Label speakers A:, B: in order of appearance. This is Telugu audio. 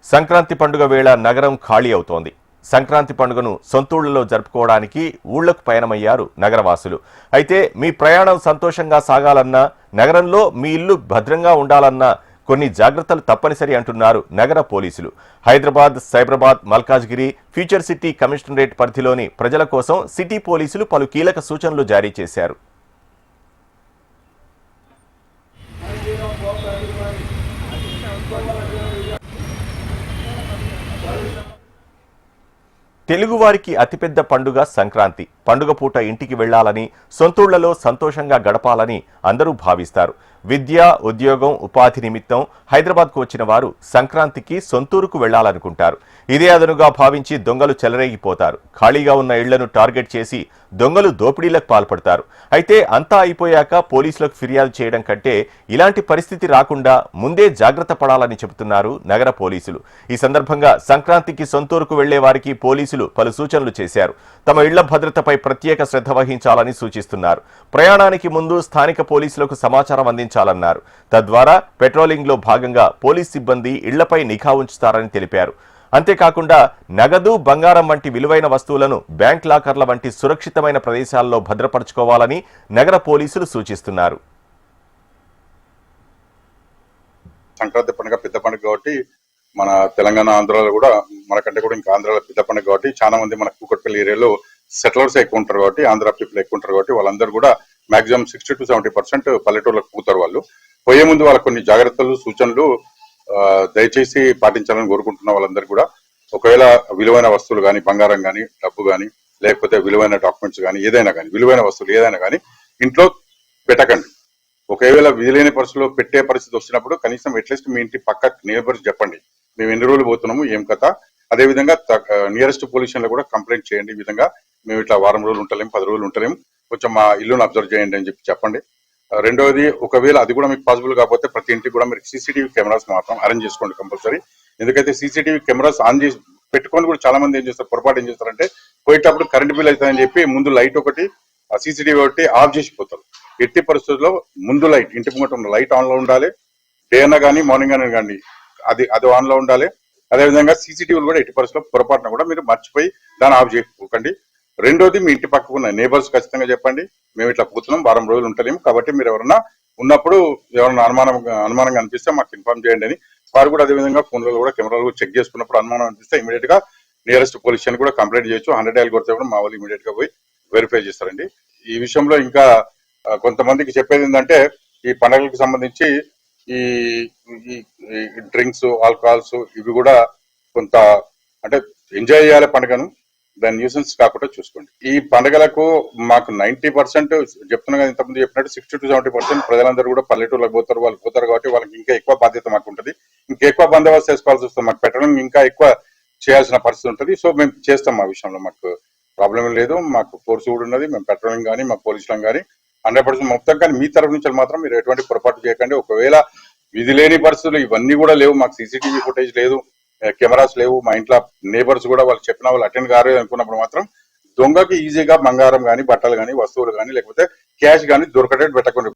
A: సంక్రాంతి పండుగ వేళ నగరం ఖాళీ అవుతోంది. సంక్రాంతి పండుగను సొంతూళ్లలో జరుపుకోవడానికి ఊళ్లకు పయనమయ్యారు నగరవాసులు. అయితే మీ ప్రయాణం సంతోషంగా సాగాలన్నా, నగరంలో మీ ఇల్లు భద్రంగా ఉండాలన్నా కొన్ని జాగ్రత్తలు తప్పనిసరి అంటున్నారు నగర పోలీసులు. Hyderabad, Cyberabad, Malkajgiri, future city commissionerate పరిధిలోని ప్రజల కోసం సిటీ పోలీసులు పలు కీలక సూచనలు జారీ చేశారు. తెలుగువారికి అతిపెద్ద పండుగ సంక్రాంతి. పండుగ పూట ఇంటికి వెళ్లాలని, సొంతూళ్లలో సంతోషంగా గడపాలని అందరూ భావిస్తారు. విద్య, ఉద్యోగం, ఉపాధి నిమిత్తం హైదరాబాద్కు వచ్చిన వారు సంక్రాంతికి సొంతూరుకు వెళ్లాలనుకుంటారు. ఇదే అదనుగా భావించి దొంగలు చెలరేగిపోతారు. ఖాళీగా ఉన్న ఇళ్లను టార్గెట్ చేసి దొంగలు దోపిడీలకు పాల్పడతారు. అయితే అంతా అయిపోయాక పోలీసులకు ఫిర్యాదు చేయడం కంటే ఇలాంటి పరిస్థితి రాకుండా ముందే జాగ్రత్త పడాలని చెబుతున్నారు నగర పోలీసులు. ఈ సందర్భంగా సంక్రాంతికి సొంతూరుకు వెళ్లే వారికి పోలీసులు పలు సూచనలు చేశారు. తమ ఇళ్ల భద్రతపై ప్రత్యేక శ్రద్ధ వహించాలని సూచిస్తున్నారు. ప్రయాణానికి ముందు స్థానిక పోలీసులకు సమాచారం అందించాలన్నారు. తద్వారా పెట్రోలింగ్లో భాగంగా పోలీస్ సిబ్బంది ఇళ్లపై నిఘా ఉంచుతారని తెలిపారు. అంతేకాకుండా నగదు, బంగారం వంటి విలువైన వస్తువులను బ్యాంక్ లాకర్ల వంటి సురక్షితమైన ప్రదేశాల్లో భద్రపరచుకోవాలని నగర పోలీసులు సూచిస్తున్నారు.
B: సంక్రాంతి పండుగ పెద్ద పండుగ కాబట్టి మన తెలంగాణ, ఆంధ్రాలో కూడా మనకంటే కూడా ఇంకా ఆంధ్రాలో పెద్ద పండుగ కాబట్టి చాలా మంది మన కూకట్పల్లి ఏరియాలో సెటిలర్స్ ఎక్కువ ఉంటారు కాబట్టి, ఆంధ్ర పీపుల్ ఎక్కువ ఉంటారు కాబట్టి వాళ్ళందరూ కూడా మాక్సిమం 60 to 70% పల్లెటూర్లకు పోతారు. వాళ్ళు పోయే ముందు వాళ్ళ కొన్ని జాగ్రత్తలు, సూచనలు దయచేసి పాటించాలని కోరుకుంటున్న వాళ్ళందరూ కూడా, ఒకవేళ విలువైన వస్తువులు కానీ, బంగారం కానీ, డబ్బు కానీ, లేకపోతే విలువైన డాక్యుమెంట్స్ కానీ, ఏదైనా కానీ, విలువైన వస్తువులు ఏదైనా కానీ ఇంట్లో పెట్టకండి. ఒకవేళ విధులేని పరిస్థితుల్లో పెట్టే పరిస్థితి వచ్చినప్పుడు కనీసం అట్లీస్ట్ మీ ఇంటి పక్క నేబర్స్ చెప్పండి, మేము ఎన్ని రోజులు పోతున్నాము, ఏం కథ. అదేవిధంగా నియరెస్ట్ పోలీస్ స్టేషన్ లో కూడా కంప్లైంట్ చేయండి. ఈ విధంగా మేము ఇట్లా వారం రోజులు ఉంటలేము, 10 రోజులు ఉంటలేము, కొంచెం మా ఇల్లును అబ్జర్వ్ చేయండి అని చెప్పండి. రెండవది, ఒకవేళ అది కూడా మీకు పాసిబుల్ కాకపోతే ప్రతి ఇంటికి కూడా మీరు సీసీటీవీ కెమెరాస్ మాత్రం అరేంజ్ చేసుకోండి కంపల్సరీ. ఎందుకైతే సీసీటీవీ కెమెరాస్ ఆన్ చేసి పెట్టుకొని కూడా చాలా మంది ఏం చేస్తారు, పొరపాటు ఏం చేస్తారంటే పోయేటప్పుడు కరెంట్ బిల్ అవుతాయని చెప్పి ముందు లైట్ ఒకటి, సీసీటీవీ ఒకటి ఆఫ్ చేసిపోతారు. ఎట్టి పరిస్థితుల్లో ముందు లైట్, ఇంటి ముంగట ఉన్న లైట్ ఆన్ లో ఉండాలి. డే అయినా కానీ, మార్నింగ్ అయినా కానీ అది ఆన్ లో ఉండాలి. అదేవిధంగా సీసీటీవీలు కూడా ఎట్టి పరిస్థితుల్లో పొరపాటున కూడా మీరు మర్చిపోయి దాన్ని ఆఫ్ చేయకండి. రెండోది, మీ ఇంటి పక్కకు ఉన్న నేబర్స్ ఖచ్చితంగా చెప్పండి, మేము ఇట్లా పోతున్నాం, వారం రోజులు ఉంటలేము కాబట్టి మీరు ఎవరన్నా ఉన్నప్పుడు ఎవరన్నా అనుమానంగా అనిపిస్తే మాకు ఇన్ఫార్మ్ చేయండి అని. వారు కూడా అదేవిధంగా ఫోన్లలో కూడా కెమెరాలు కూడా చెక్ చేసుకున్నప్పుడు అనుమానం అనిపిస్తే ఇమీడియట్ గా నియరెస్ట్ పోలీస్ స్టేషన్ కూడా కంప్లైంట్ చేయొచ్చు. 100 డయల్ కొడితే కూడా మా వాళ్ళు ఇమీడియట్ గా పోయి వెరిఫై చేస్తారండి. ఈ విషయంలో ఇంకా కొంతమందికి చెప్పేది ఏంటంటే, ఈ పండుగలకు సంబంధించి ఈ డ్రింక్స్, ఆల్కహాల్స్ ఇవి కూడా కొంత అంటే ఎంజాయ్ చేయాలి పండుగను, దాని న్యూసెన్స్ కాకుండా చూసుకోండి. ఈ పండుగలకు మాకు 90% చెప్తున్నా కదా, ఇంతకుముందు చెప్పినట్టు 60 to 70% ప్రజలందరూ కూడా పల్లెటూర్లకు పోతారు. వాళ్ళు పోతారు కాబట్టి వాళ్ళకి ఇంకా ఎక్కువ బాధ్యత మాకు ఉంటుంది, ఇంకా ఎక్కువ బందోబస్తు చేసుకోవాల్సి వస్తుంది. మాకు పెట్రోలింగ్ ఇంకా ఎక్కువ చేయాల్సిన పరిస్థితి ఉంటుంది. సో మేము చేస్తాం, ఆ విషయంలో మాకు ప్రాబ్లం లేదు. మాకు ఫోర్స్ కూడా ఉన్నది. మేము పెట్రోలింగ్ కానీ, మా పోలీసులను కానీ 100% మొత్తం. కానీ మీ తరఫు నుంచి మాత్రం మీరు ఎటువంటి పొరపాటు చేయకండి. ఒకవేళ విధి లేని పరిస్థితులు ఇవన్నీ కూడా లేవు, మాకు సీసీటీవీ ఫుటేజ్ లేదు, కెమెరాస్ లేవు, మా ఇంట్లో నేబర్స్ కూడా వాళ్ళు చెప్పిన వాళ్ళు అటెండ్ కాలేదు అనుకున్నప్పుడు మాత్రం దొంగకి ఈజీగా బంగారం కానీ, బట్టలు కానీ, వస్తువులు కానీ, లేకపోతే క్యాష్ కానీ దొరకటట్టు పెట్టకుండా